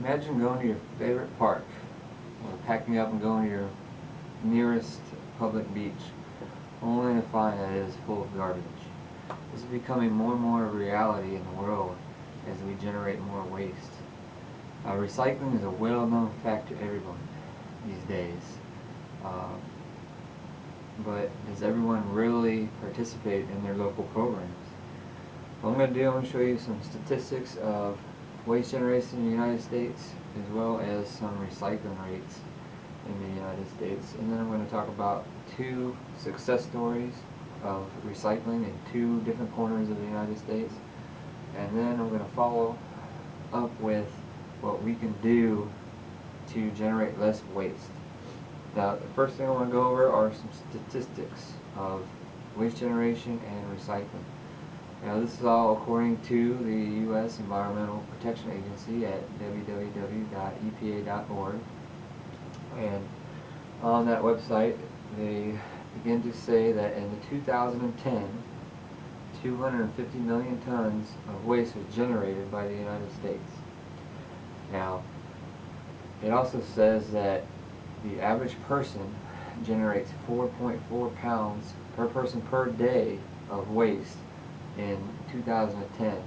Imagine going to your favorite park, or packing up and going to your nearest public beach, only to find that it is full of garbage. This is becoming more and more a reality in the world as we generate more waste. Recycling is a well-known fact to everyone these days. Uh, but does everyone really participate in their local programs? What I'm going to show you some statistics of waste generation in the United States, as well as some recycling rates in the United States. And then I'm going to talk about two success stories of recycling in two different corners of the United States. And then I'm going to follow up with what we can do to generate less waste. Now, the first thing I want to go over are some statistics of waste generation and recycling. Now, this is all according to the U.S. Environmental Protection Agency at www.epa.org. And on that website, they begin to say that in 2010, 250 million tons of waste was generated by the United States. Now, it also says that the average person generates 4.4 pounds per person per day of waste in 2010.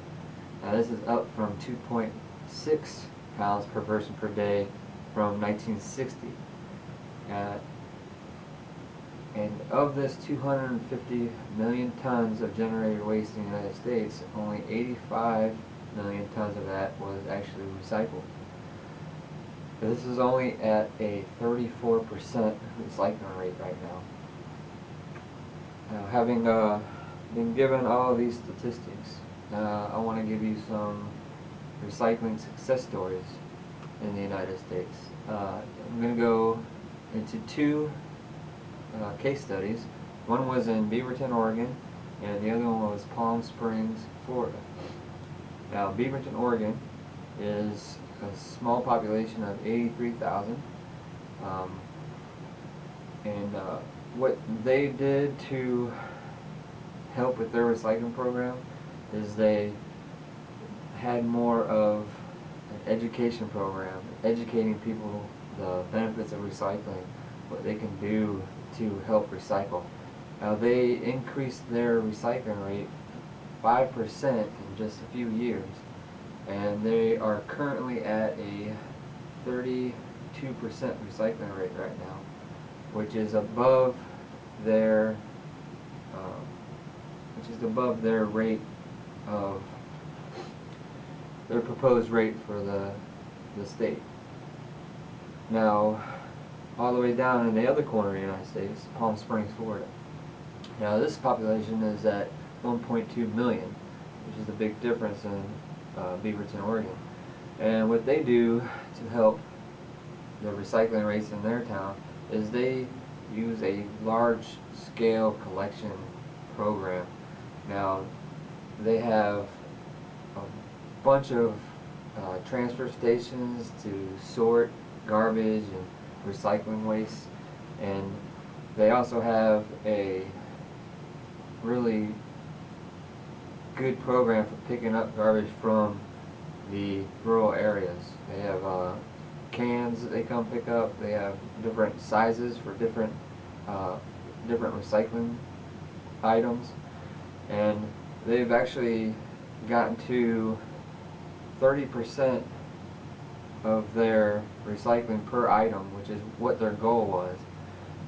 Now, this is up from 2.6 pounds per person per day from 1960. And of this 250 million tons of generated waste in the United States, only 85 million tons of that was actually recycled. But this is only at a 34% recycling rate right now. Now, having been given all of these statistics, I want to give you some recycling success stories in the United States. I'm going to go into two case studies. One was in Beaverton, Oregon, and the other one was Palm Springs, Florida. Now, Beaverton, Oregon is a small population of 83,000, and what they did to help with their recycling program is they had more of an education program, educating people the benefits of recycling, what they can do to help recycle. Now, they increased their recycling rate 5% in just a few years, and they are currently at a 32% recycling rate right now, which is above their rate of their proposed rate for the state. Now, all the way down in the other corner of the United States, Palm Springs, Florida. Now, this population is at 1.2 million, which is a big difference in Beaverton, Oregon. And what they do to help the recycling rates in their town is they use a large-scale collection program. Now, they have a bunch of transfer stations to sort garbage and recycling waste, and they also have a really good program for picking up garbage from the rural areas. They have cans that they come pick up. They have different sizes for different recycling items, and they've actually gotten to 30% of their recycling per item, which is what their goal was.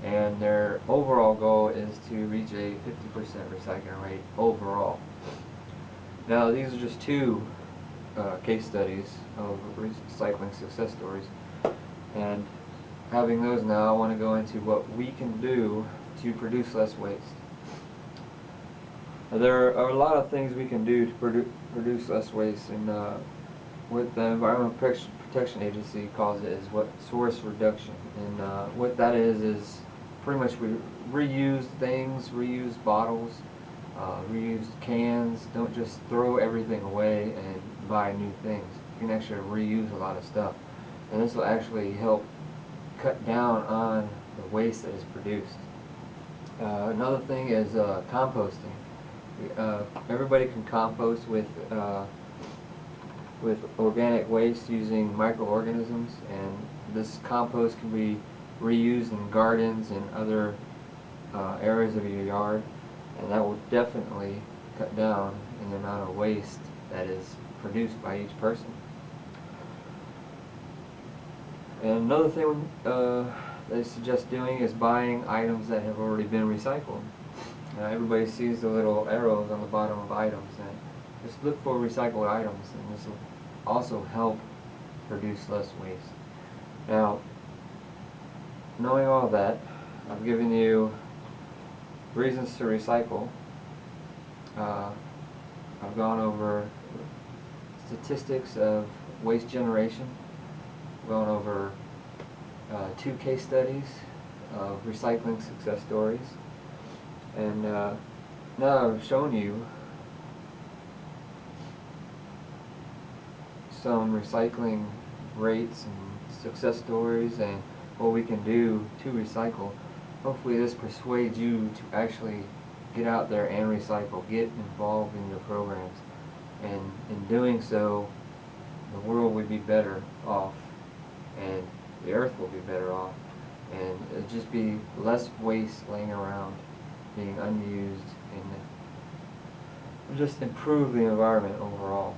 And their overall goal is to reach a 50% recycling rate overall. Now, these are just two case studies of recycling success stories, and having those now, I want to go into what we can do to produce less waste. Now, there are a lot of things we can do to produce less waste, and what the Environmental Protection Agency calls it is what source reduction. And what that is pretty much we reuse things, reuse bottles, reuse cans. Don't just throw everything away and buy new things. You can actually reuse a lot of stuff, and this will actually help cut down on the waste that is produced. Another thing is composting. Everybody can compost with with organic waste using microorganisms, and this compost can be reused in gardens and other areas of your yard, and that will definitely cut down in the amount of waste that is produced by each person. And another thing they suggest doing is buying items that have already been recycled. Everybody sees the little arrows on the bottom of items, and just look for recycled items, and this will also help produce less waste. Now, knowing all that, I've given you reasons to recycle. I've gone over statistics of waste generation. I've gone over 2 case studies of recycling success stories. And now I've shown you some recycling rates and success stories and what we can do to recycle. Hopefully this persuades you to actually get out there and recycle, get involved in your programs, and in doing so the world would be better off and the earth will be better off, and it'll just be less waste laying around being unused, and just improve the environment overall.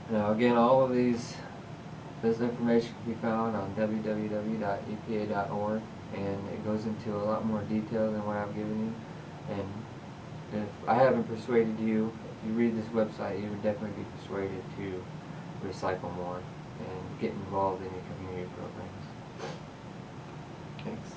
Now again, all of this information can be found on www.epa.org, and it goes into a lot more detail than what I've given you. And if I haven't persuaded you, if you read this website, you would definitely be persuaded to recycle more and get involved in your community programs. Thanks.